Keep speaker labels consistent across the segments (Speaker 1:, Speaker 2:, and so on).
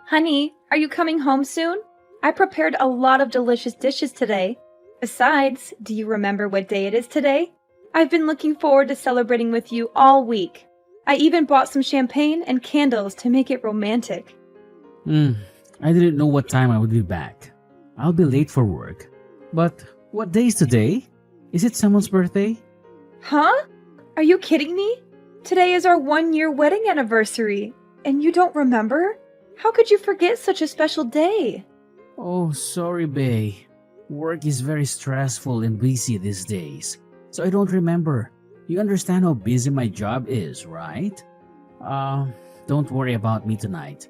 Speaker 1: Honey, are you coming home soon? I prepared a lot of delicious dishes today. Besides, do you remember what day it is today? I've been looking forward to celebrating with you all week. I even bought some champagne and candles to make it romantic.
Speaker 2: Hmm, I didn't know what time I would be back. I'll be late for work. But what day is today? Is it someone's birthday?
Speaker 1: Huh? Are you kidding me? Today is our 1-year wedding anniversary, and you don't remember? How could you forget such a special day?
Speaker 2: Oh, sorry, bae. Work is very stressful and busy these days, so I don't remember. You understand how busy my job is, right? Don't worry about me tonight.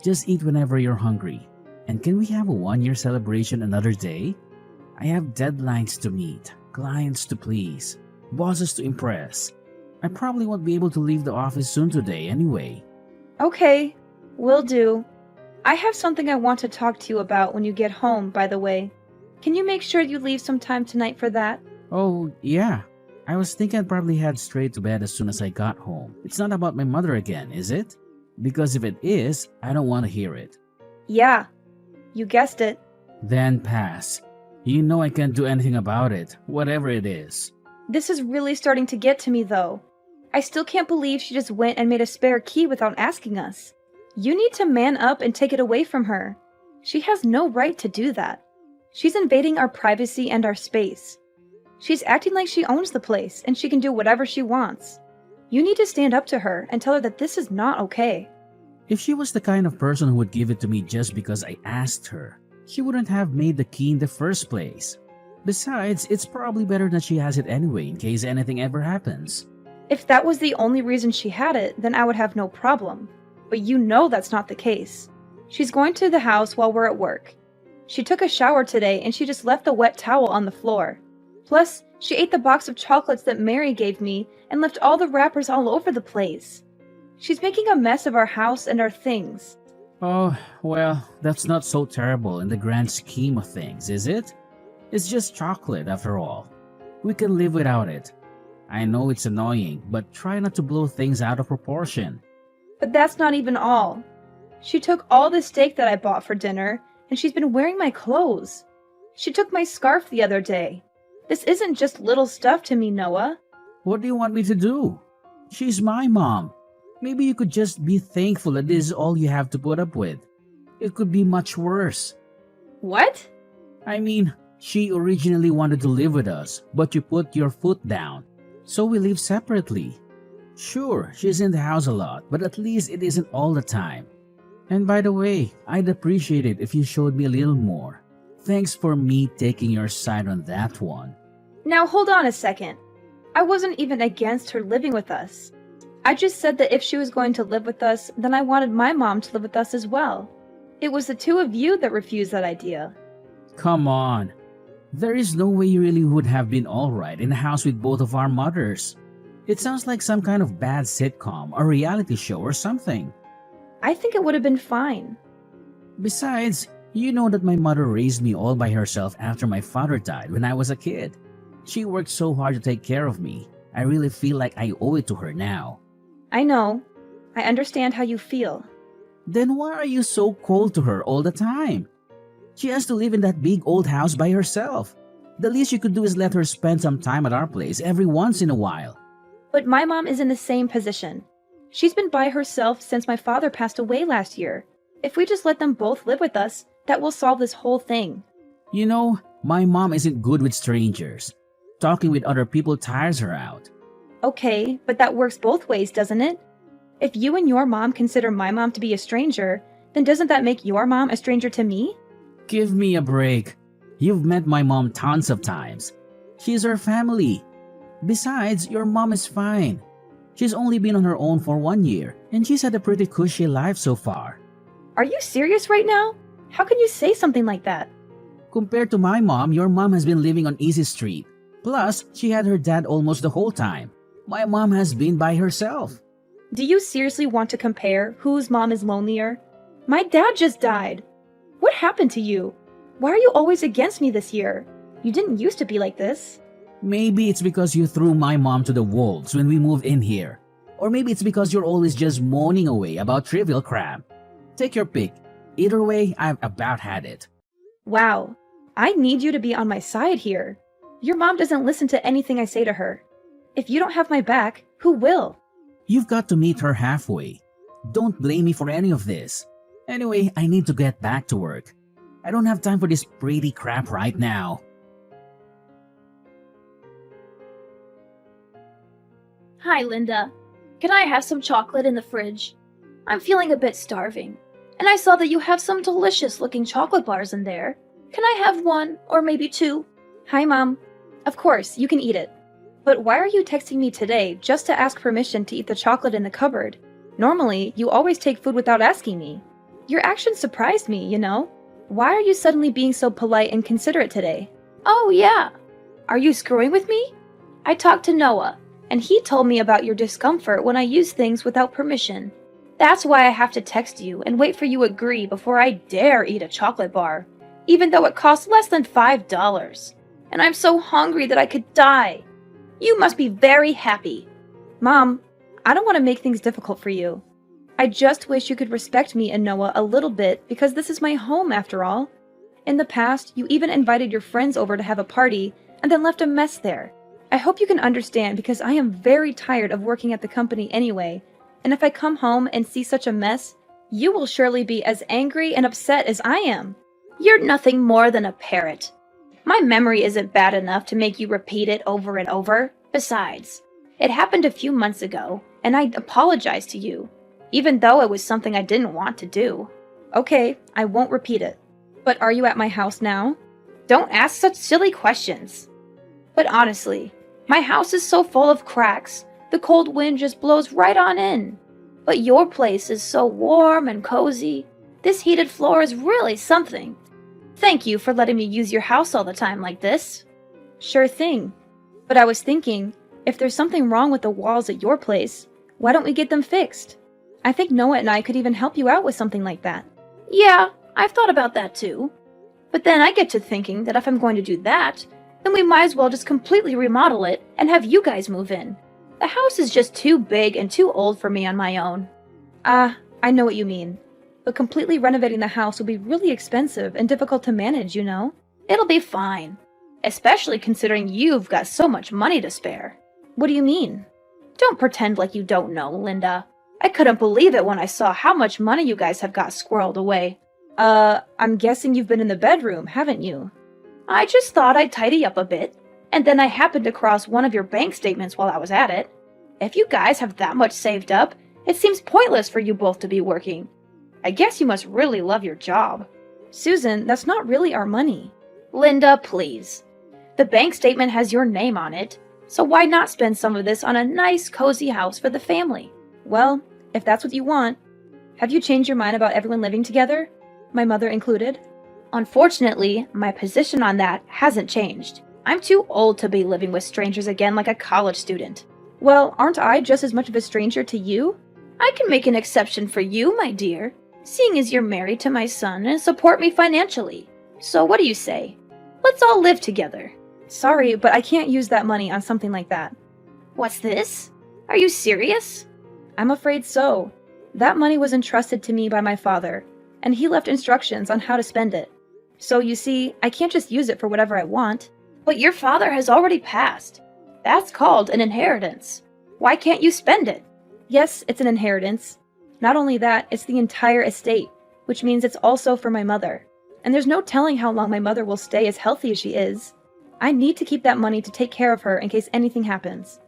Speaker 2: Just eat whenever you're hungry. And can we have a 1-year celebration another day? I have deadlines to meet, clients to please, bosses to impress. I probably won't be able to leave the office soon today anyway.
Speaker 1: Okay, will do. I have something I want to talk to you about when you get home, by the way. Can you make sure you leave some time tonight for that?
Speaker 2: Oh, yeah. I was thinking I'd probably head straight to bed as soon as I got home. It's not about my mother again, is it? Because if it is, I don't want to hear it.
Speaker 1: Yeah, you guessed it.
Speaker 2: Then pass. You know I can't do anything about it, whatever it is.
Speaker 1: This is really starting to get to me, though. I still can't believe she just went and made a spare key without asking us. You need to man up and take it away from her. She has no right to do that. She's invading our privacy and our space. She's acting like she owns the place and she can do whatever she wants. You need to stand up to her and tell her that this is not okay.
Speaker 2: If she was the kind of person who would give it to me just because I asked her, she wouldn't have made the key in the first place. Besides, it's probably better that she has it anyway in case anything ever happens.
Speaker 1: If that was the only reason she had it, then I would have no problem. But you know that's not the case. She's going to the house while we're at work. She took a shower today and she just left the wet towel on the floor. Plus, she ate the box of chocolates that Mary gave me and left all the wrappers all over the place. She's making a mess of our house and our things.
Speaker 2: Oh, well, that's not so terrible in the grand scheme of things, is it? It's just chocolate after all. We can live without it. I know it's annoying, but try not to blow things out of proportion.
Speaker 1: But that's not even all. She took all the steak that I bought for dinner, and she's been wearing my clothes. She took my scarf the other day. This isn't just little stuff to me, Noah.
Speaker 2: What do you want me to do? She's my mom. Maybe you could just be thankful that this is all you have to put up with. It could be much worse.
Speaker 1: What?
Speaker 2: I mean, she originally wanted to live with us, but you put your foot down. So we live separately. Sure, she's in the house a lot, but at least it isn't all the time. And by the way, I'd appreciate it if you showed me a little more. Thanks for me taking your side on that one.
Speaker 1: Now hold on a second. I wasn't even against her living with us. I just said that if she was going to live with us, then I wanted my mom to live with us as well. It was the two of you that refused that idea.
Speaker 2: Come on. There is no way you really would have been alright in a house with both of our mothers. It sounds like some kind of bad sitcom or reality show or something.
Speaker 1: I think it would have been fine.
Speaker 2: Besides, you know that my mother raised me all by herself after my father died when I was a kid. She worked so hard to take care of me. I really feel like I owe it to her now.
Speaker 1: I know. I understand how you feel.
Speaker 2: Then why are you so cold to her all the time? She has to live in that big old house by herself. The least you could do is let her spend some time at our place every once in a while.
Speaker 1: But my mom is in the same position. She's been by herself since my father passed away last year. If we just let them both live with us, that will solve this whole thing.
Speaker 2: You know, my mom isn't good with strangers. Talking with other people tires her out.
Speaker 1: Okay, but that works both ways, doesn't it? If you and your mom consider my mom to be a stranger, then doesn't that make your mom a stranger to me?
Speaker 2: Give me a break. You've met my mom tons of times. She's her family. Besides, your mom is fine. She's only been on her own for 1 year, and she's had a pretty cushy life so far.
Speaker 1: Are you serious right now? How can you say something like that?
Speaker 2: Compared to my mom, your mom has been living on Easy Street. Plus, she had her dad almost the whole time. My mom has been by herself.
Speaker 1: Do you seriously want to compare whose mom is lonelier? My dad just died. What happened to you? Why are you always against me this year? You didn't used to be like this.
Speaker 2: Maybe it's because you threw my mom to the wolves when we moved in here. Or maybe it's because you're always just moaning away about trivial crap. Take your pick. Either way, I've about had it.
Speaker 1: Wow, I need you to be on my side here. Your mom doesn't listen to anything I say to her. If you don't have my back, who will?
Speaker 2: You've got to meet her halfway. Don't blame me for any of this. Anyway, I need to get back to work. I don't have time for this pretty crap right now.
Speaker 3: Hi, Linda. Can I have some chocolate in the fridge? I'm feeling a bit starving, and I saw that you have some delicious-looking chocolate bars in there. Can I have one, or maybe two?
Speaker 1: Hi, Mom. Of course, you can eat it. But why are you texting me today just to ask permission to eat the chocolate in the cupboard? Normally, you always take food without asking me. Your actions surprised me, you know? Why are you suddenly being so polite and considerate today?
Speaker 3: Oh, yeah. Are you screwing with me? I talked to Noah, and he told me about your discomfort when I use things without permission. That's why I have to text you and wait for you to agree before I dare eat a chocolate bar, even though it costs less than $5. And I'm so hungry that I could die. You must be very happy.
Speaker 1: Mom, I don't want to make things difficult for you. I just wish you could respect me and Noah a little bit because this is my home after all. In the past, you even invited your friends over to have a party and then left a mess there. I hope you can understand because I am very tired of working at the company anyway, and if I come home and see such a mess, you will surely be as angry and upset as I am.
Speaker 3: You're nothing more than a parrot. My memory isn't bad enough to make you repeat it over and over. Besides, it happened a few months ago, and I apologized to you, even though it was something I didn't want to do.
Speaker 1: Okay, I won't repeat it. But are you at my house now?
Speaker 3: Don't ask such silly questions. But honestly, my house is so full of cracks, the cold wind just blows right on in. But your place is so warm and cozy. This heated floor is really something. Thank you for letting me use your house all the time like this.
Speaker 1: Sure thing. But I was thinking, if there's something wrong with the walls at your place, why don't we get them fixed? I think Noah and I could even help you out with something like that.
Speaker 3: Yeah, I've thought about that too. But then I get to thinking that if I'm going to do that, then we might as well just completely remodel it and have you guys move in. The house is just too big and too old for me on my own.
Speaker 1: I know what you mean. But completely renovating the house will be really expensive and difficult to manage, you know?
Speaker 3: It'll be fine. Especially considering you've got so much money to spare.
Speaker 1: What do you mean?
Speaker 3: Don't pretend like you don't know, Linda. I couldn't believe it when I saw how much money you guys have got squirreled away.
Speaker 1: I'm guessing you've been in the bedroom, haven't you?
Speaker 3: I just thought I'd tidy up a bit, and then I happened across one of your bank statements while I was at it. If you guys have that much saved up, it seems pointless for you both to be working. I guess you must really love your job.
Speaker 1: Susan, that's not really our money.
Speaker 3: Linda, please. The bank statement has your name on it, so why not spend some of this on a nice, cozy house for the family?
Speaker 1: Well, if that's what you want. Have you changed your mind about everyone living together? My mother included?
Speaker 3: Unfortunately, my position on that hasn't changed. I'm too old to be living with strangers again like a college student.
Speaker 1: Well, aren't I just as much of a stranger to you?
Speaker 3: I can make an exception for you, my dear, seeing as you're married to my son and support me financially. So what do you say? Let's all live together.
Speaker 1: Sorry, but I can't use that money on something like that.
Speaker 3: What's this? Are you serious?
Speaker 1: I'm afraid so. That money was entrusted to me by my father, and he left instructions on how to spend it. So you see, I can't just use it for whatever I want.
Speaker 3: But your father has already passed. That's called an inheritance. Why can't you spend it?
Speaker 1: Yes, it's an inheritance. Not only that, it's the entire estate, which means it's also for my mother. And there's no telling how long my mother will stay as healthy as she is. I need to keep that money to take care of her in case anything happens.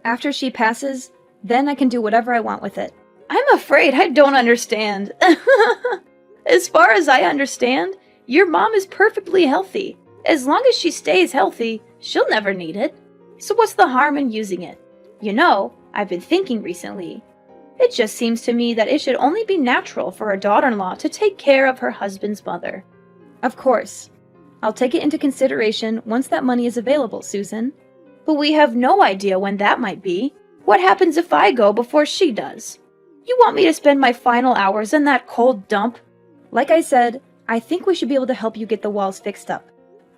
Speaker 1: After she passes, then I can do whatever I want with it.
Speaker 3: I'm afraid I don't understand. As far as I understand, your mom is perfectly healthy. As long as she stays healthy, she'll never need it. So what's the harm in using it? You know, I've been thinking recently. It just seems to me that it should only be natural for a daughter-in-law to take care of her husband's mother.
Speaker 1: Of course. I'll take it into consideration once that money is available, Susan.
Speaker 3: But we have no idea when that might be. What happens if I go before she does? You want me to spend my final hours in that cold dump?
Speaker 1: Like I said, I think we should be able to help you get the walls fixed up.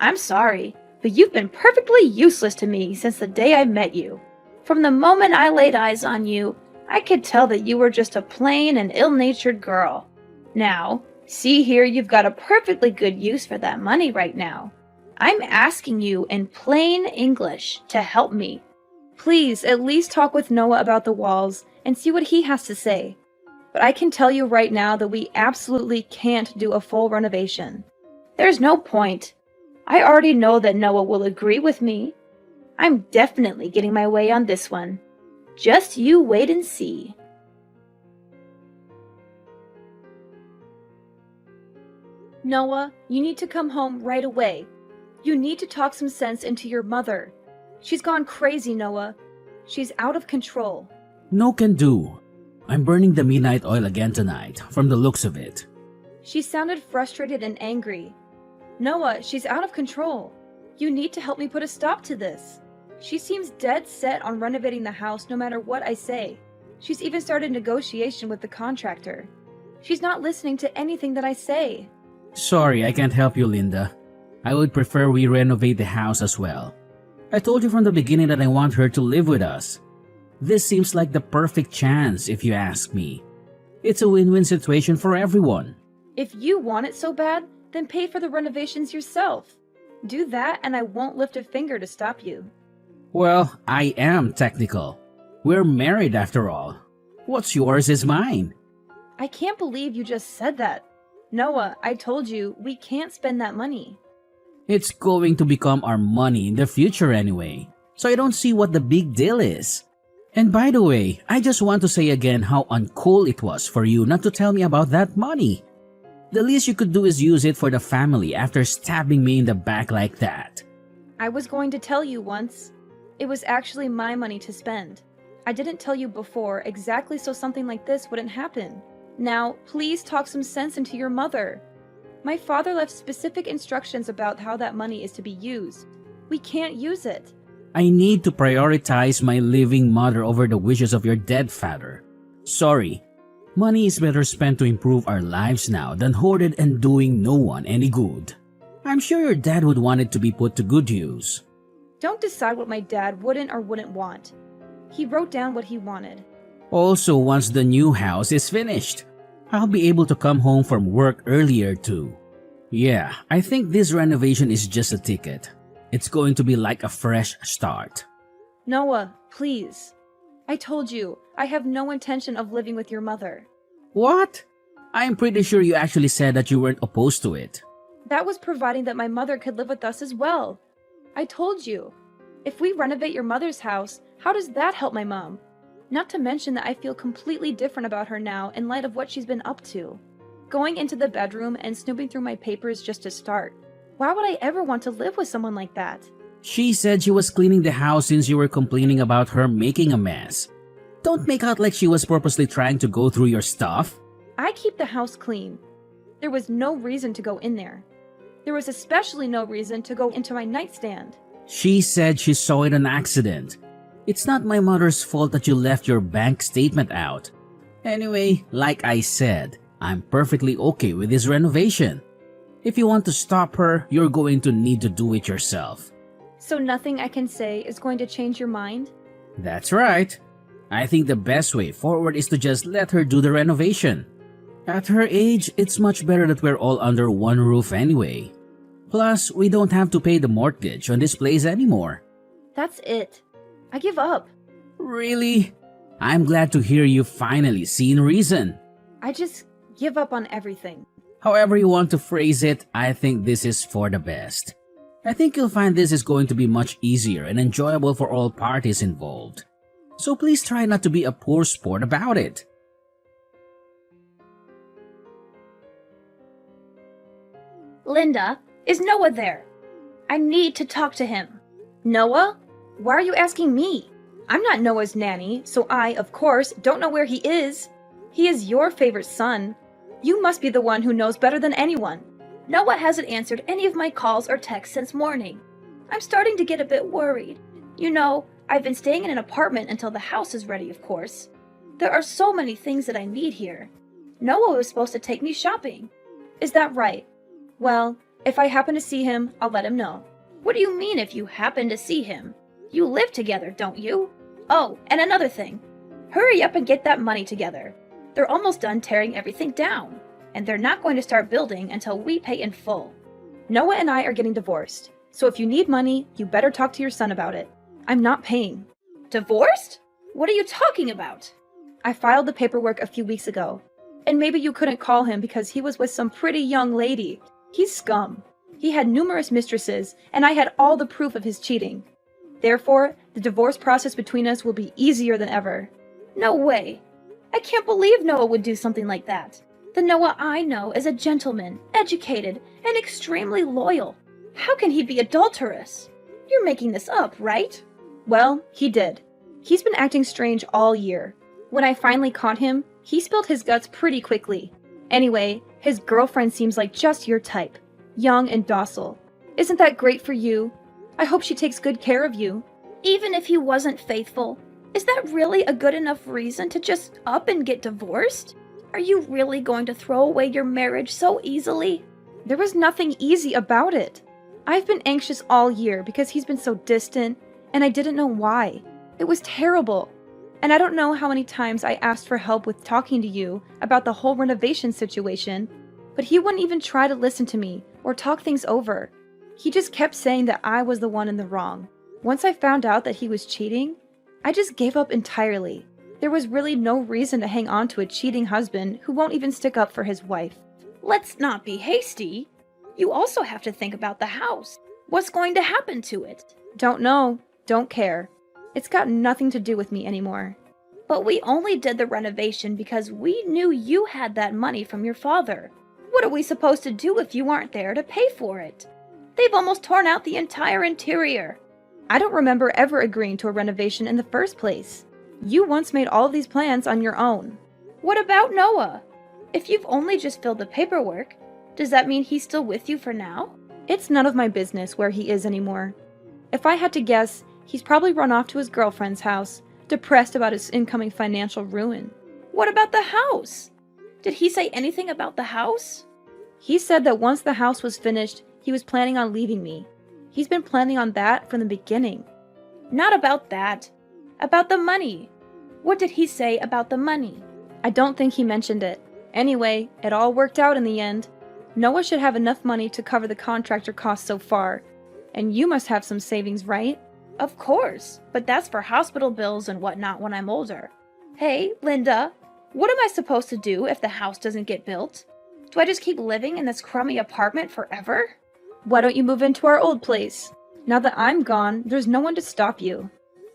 Speaker 3: I'm sorry, but you've been perfectly useless to me since the day I met you. From the moment I laid eyes on you, I could tell that you were just a plain and ill-natured girl. Now, See here, you've got a perfectly good use for that money right now. I'm asking you in plain English to help me.
Speaker 1: Please, at least talk with Noah about the walls and see what he has to say. But I can tell you right now that we absolutely can't do a full renovation.
Speaker 3: There's no point. I already know that Noah will agree with me. I'm definitely getting my way on this one. Just you wait and see.
Speaker 1: Noah, you need to come home right away. You need to talk some sense into your mother. She's gone crazy, Noah. She's out of control.
Speaker 2: No can do. I'm burning the midnight oil again tonight, from the looks of it.
Speaker 1: She sounded frustrated and angry. Noah, she's out of control. You need to help me put a stop to this. She seems dead set on renovating the house no matter what I say. She's even started negotiation with the contractor. She's not listening to anything that I say.
Speaker 2: Sorry, I can't help you, Linda. I would prefer we renovate the house as well. I told you from the beginning that I want her to live with us. This seems like the perfect chance, if you ask me. It's a win-win situation for everyone.
Speaker 1: If you want it so bad, then pay for the renovations yourself. Do that and I won't lift a finger to stop you.
Speaker 2: Well, I am technical. We're married after all. What's yours is mine.
Speaker 1: I can't believe you just said that. Noah, I told you, we can't spend that money.
Speaker 2: It's going to become our money in the future anyway, so I don't see what the big deal is. And by the way, I just want to say again how uncool it was for you not to tell me about that money. The least you could do is use it for the family after stabbing me in the back like that.
Speaker 1: I was going to tell you once. It was actually my money to spend. I didn't tell you before exactly so something like this wouldn't happen. Now, please talk some sense into your mother. My father left specific instructions about how that money is to be used. We can't use it.
Speaker 2: I need to prioritize my living mother over the wishes of your dead father. Sorry. Money is better spent to improve our lives now than hoarded and doing no one any good. I'm sure your dad would want it to be put to good use.
Speaker 1: Don't decide what my dad wouldn't or wouldn't want. He wrote down what he wanted.
Speaker 2: Also, once the new house is finished, I'll be able to come home from work earlier too. Yeah, I think this renovation is just a ticket. It's going to be like a fresh start.
Speaker 1: Noah, please. I told you, I have no intention of living with your mother.
Speaker 2: What? I'm pretty sure you actually said that you weren't opposed to it.
Speaker 1: That was providing that my mother could live with us as well. I told you. If we renovate your mother's house, how does that help my mom? Not to mention that I feel completely different about her now in light of what she's been up to. Going into the bedroom and snooping through my papers just to start. Why would I ever want to live with someone like that?
Speaker 2: She said she was cleaning the house since you were complaining about her making a mess. Don't make out like she was purposely trying to go through your stuff.
Speaker 1: I keep the house clean. There was no reason to go in there. There was especially no reason to go into my nightstand.
Speaker 2: She said she saw it on accident. It's not my mother's fault that you left your bank statement out. Anyway, like I said, I'm perfectly okay with this renovation. If you want to stop her, you're going to need to do it yourself.
Speaker 1: So nothing I can say is going to change your mind?
Speaker 2: That's right. I think the best way forward is to just let her do the renovation. At her age, it's much better that we're all under one roof anyway. Plus, we don't have to pay the mortgage on this place anymore.
Speaker 1: That's it. I give up.
Speaker 2: Really? I'm glad to hear you finally seen reason.
Speaker 1: I just give up on everything.
Speaker 2: However you want to phrase it, I think this is for the best. I think you'll find this is going to be much easier and enjoyable for all parties involved. So please try not to be a poor sport about it.
Speaker 3: Linda, is Noah there? I need to talk to him.
Speaker 1: Noah? Why are you asking me? I'm not Noah's nanny, so I, of course, don't know where he is. He is your favorite son. You must be the one who knows better than anyone.
Speaker 3: Noah hasn't answered any of my calls or texts since morning. I'm starting to get a bit worried. You know, I've been staying in an apartment until the house is ready, of course. There are so many things that I need here. Noah was supposed to take me shopping.
Speaker 1: Is that right? Well, if I happen to see him, I'll let him know.
Speaker 3: What do you mean if you happen to see him? You live together, don't you? Oh, and another thing. Hurry up and get that money together. They're almost done tearing everything down. and they're not going to start building until we pay in full.
Speaker 1: Noah and I are getting divorced, so if you need money, you better talk to your son about it. I'm not paying.
Speaker 3: Divorced? What are you talking about?
Speaker 1: I filed the paperwork a few weeks ago, and maybe you couldn't call him because he was with some pretty young lady. He's scum. He had numerous mistresses, and I had all the proof of his cheating. Therefore, the divorce process between us will be easier than ever.
Speaker 3: No way. I can't believe Noah would do something like that. The Noah I know is a gentleman, educated, and extremely loyal. How can he be adulterous? You're making this up, right?
Speaker 1: Well, he did. He's been acting strange all year. When I finally caught him, he spilled his guts pretty quickly. Anyway, his girlfriend seems like just your type. Young and docile. Isn't that great for you? I hope she takes good care of you.
Speaker 3: Even if he wasn't faithful, is that really a good enough reason to just up and get divorced? Are you really going to throw away your marriage so easily?
Speaker 1: There was nothing easy about it. I've been anxious all year because he's been so distant, and I didn't know why. It was terrible. And I don't know how many times I asked for help with talking to you about the whole renovation situation, but he wouldn't even try to listen to me or talk things over. He just kept saying that I was the one in the wrong. Once I found out that he was cheating, I just gave up entirely. There was really no reason to hang on to a cheating husband who won't even stick up for his wife.
Speaker 3: Let's not be hasty. You also have to think about the house. What's going to happen to it?
Speaker 1: Don't know. Don't care. It's got nothing to do with me anymore.
Speaker 3: But we only did the renovation because we knew you had that money from your father. What are we supposed to do if you aren't there to pay for it? They've almost torn out the entire interior.
Speaker 1: I don't remember ever agreeing to a renovation in the first place. You once made all of these plans on your own.
Speaker 3: What about Noah? If you've only just filled the paperwork, does that mean he's still with you for now?
Speaker 1: It's none of my business where he is anymore. If I had to guess, he's probably run off to his girlfriend's house, depressed about his incoming financial ruin.
Speaker 3: What about the house? Did he say anything about the house?
Speaker 1: He said that once the house was finished, he was planning on leaving me. He's been planning on that from the beginning.
Speaker 3: Not about that. About the money. What did he say about the money?
Speaker 1: I don't think he mentioned it. Anyway, it all worked out in the end. Noah should have enough money to cover the contractor costs so far. And you must have some savings, right?
Speaker 3: Of course, but that's for hospital bills and whatnot when I'm older. Hey, Linda, what am I supposed to do if the house doesn't get built? Do I just keep living in this crummy apartment forever?
Speaker 1: Why don't you move into our old place? Now that I'm gone, there's no one to stop you.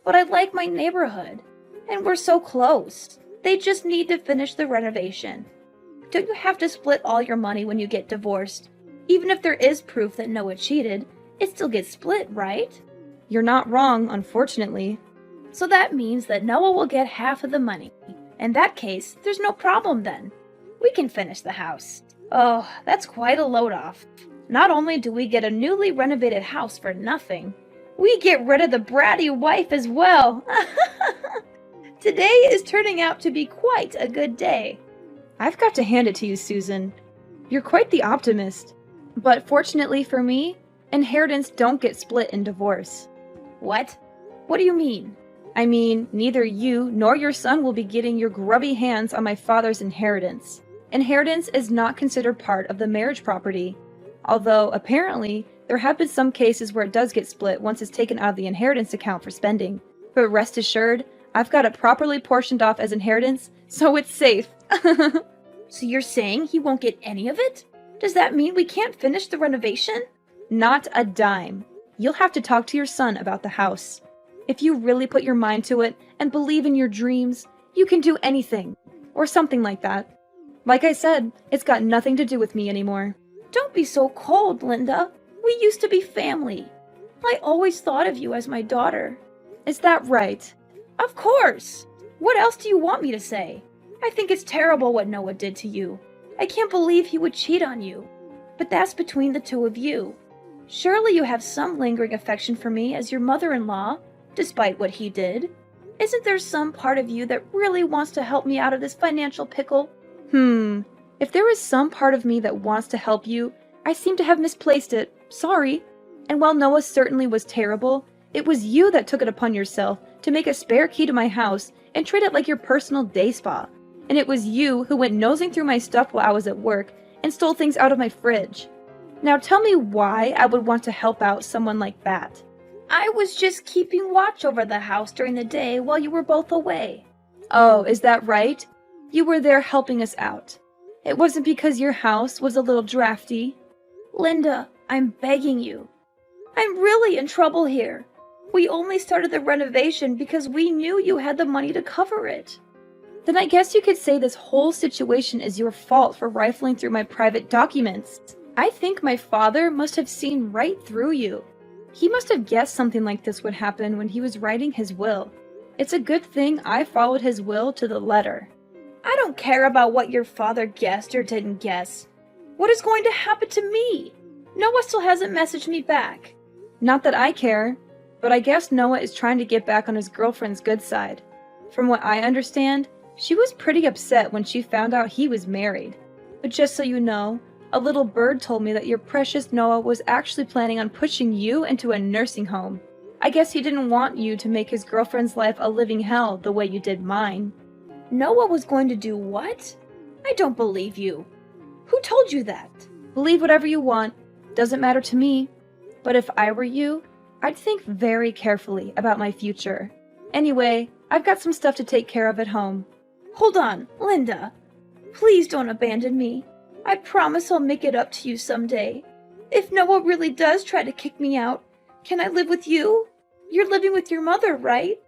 Speaker 3: But I like my neighborhood, and we're so close. They just need to finish the renovation. Don't you have to split all your money when you get divorced? Even if there is proof that Noah cheated, it still gets split, right?
Speaker 1: You're not wrong, unfortunately.
Speaker 3: So that means that Noah will get half of the money. In that case, there's no problem then. We can finish the house. Oh, that's quite a load off. Not only do we get a newly renovated house for nothing, we get rid of the bratty wife as well. Today is turning out to be quite a good day.
Speaker 1: I've got to hand it to you, Susan. You're quite the optimist. But fortunately for me, inheritance don't get split in divorce.
Speaker 3: What? What do you mean?
Speaker 1: I mean, neither you nor your son will be getting your grubby hands on my father's inheritance. Inheritance is not considered part of the marriage property. Although, apparently, there have been some cases where it does get split once it's taken out of the inheritance account for spending. But rest assured, I've got it properly portioned off as inheritance, so it's safe.
Speaker 3: So you're saying he won't get any of it? Does that mean we can't finish the renovation?
Speaker 1: Not a dime. You'll have to talk to your son about the house. If you really put your mind to it and believe in your dreams, you can do anything. Or something like that. Like I said, it's got nothing to do with me anymore.
Speaker 3: Don't be so cold, Linda. We used to be family. I always thought of you as my daughter.
Speaker 1: Is that right?
Speaker 3: Of course. What else do you want me to say? I think it's terrible what Noah did to you. I can't believe he would cheat on you. But that's between the two of you. Surely you have some lingering affection for me as your mother-in-law, despite what he did. Isn't there some part of you that really wants to help me out of this financial pickle?
Speaker 1: If there is some part of me that wants to help you, I seem to have misplaced it. Sorry. And while Noah certainly was terrible, it was you that took it upon yourself to make a spare key to my house and treat it like your personal day spa. And it was you who went nosing through my stuff while I was at work and stole things out of my fridge. Now tell me why I would want to help out someone like that.
Speaker 3: I was just keeping watch over the house during the day while you were both away.
Speaker 1: Oh, is that right? You were there helping us out. It wasn't because your house was a little drafty.
Speaker 3: Linda, I'm begging you. I'm really in trouble here. We only started the renovation because we knew you had the money to cover it.
Speaker 1: Then I guess you could say this whole situation is your fault for rifling through my private documents. I think my father must have seen right through you. He must have guessed something like this would happen when he was writing his will. It's a good thing I followed his will to the letter.
Speaker 3: I don't care about what your father guessed or didn't guess. What is going to happen to me? Noah still hasn't messaged me back.
Speaker 1: Not that I care, but I guess Noah is trying to get back on his girlfriend's good side. From what I understand, she was pretty upset when she found out he was married. But just so you know, a little bird told me that your precious Noah was actually planning on pushing you into a nursing home. I guess he didn't want you to make his girlfriend's life a living hell the way you did mine.
Speaker 3: Noah was going to do what? I don't believe you. Who told you that?
Speaker 1: Believe whatever you want. Doesn't matter to me. But if I were you, I'd think very carefully about my future. Anyway, I've got some stuff to take care of at home.
Speaker 3: Hold on, Linda. Please don't abandon me. I promise I'll make it up to you someday. If Noah really does try to kick me out, can I live with you? You're living with your mother, right?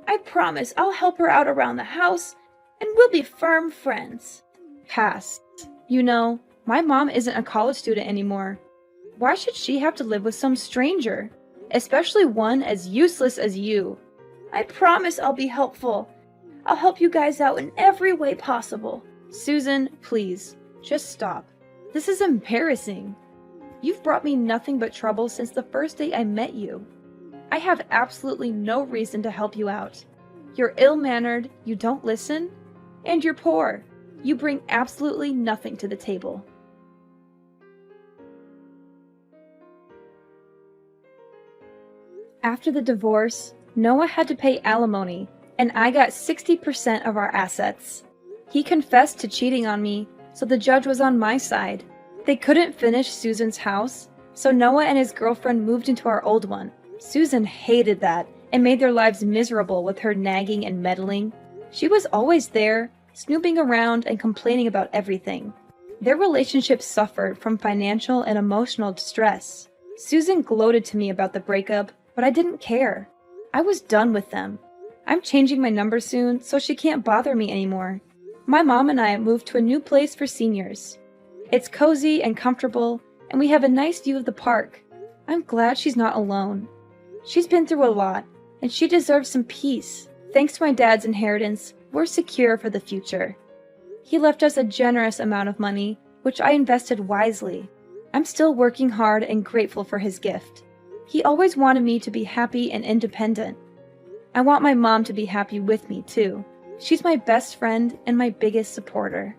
Speaker 3: I promise I'll help her out around the house, and we'll be firm friends.
Speaker 1: Pass. You know, my mom isn't a college student anymore. Why should she have to live with some stranger? Especially one as useless as you.
Speaker 3: I promise I'll be helpful. I'll help you guys out in every way possible.
Speaker 1: Susan, please, just stop. This is embarrassing. You've brought me nothing but trouble since the first day I met you. I have absolutely no reason to help you out. You're ill-mannered, you don't listen, and you're poor. You bring absolutely nothing to the table. After the divorce, Noah had to pay alimony, and I got 60% of our assets. He confessed to cheating on me, so the judge was on my side. They couldn't finish Susan's house, so Noah and his girlfriend moved into our old one. Susan hated that and made their lives miserable with her nagging and meddling. She was always there, snooping around and complaining about everything. Their relationship suffered from financial and emotional distress. Susan gloated to me about the breakup, but I didn't care. I was done with them. I'm changing my number soon, so she can't bother me anymore. My mom and I moved to a new place for seniors. It's cozy and comfortable, and we have a nice view of the park. I'm glad she's not alone. She's been through a lot, and she deserves some peace. Thanks to my dad's inheritance, we're secure for the future. He left us a generous amount of money, which I invested wisely. I'm still working hard and grateful for his gift. He always wanted me to be happy and independent. I want my mom to be happy with me, too. She's my best friend and my biggest supporter.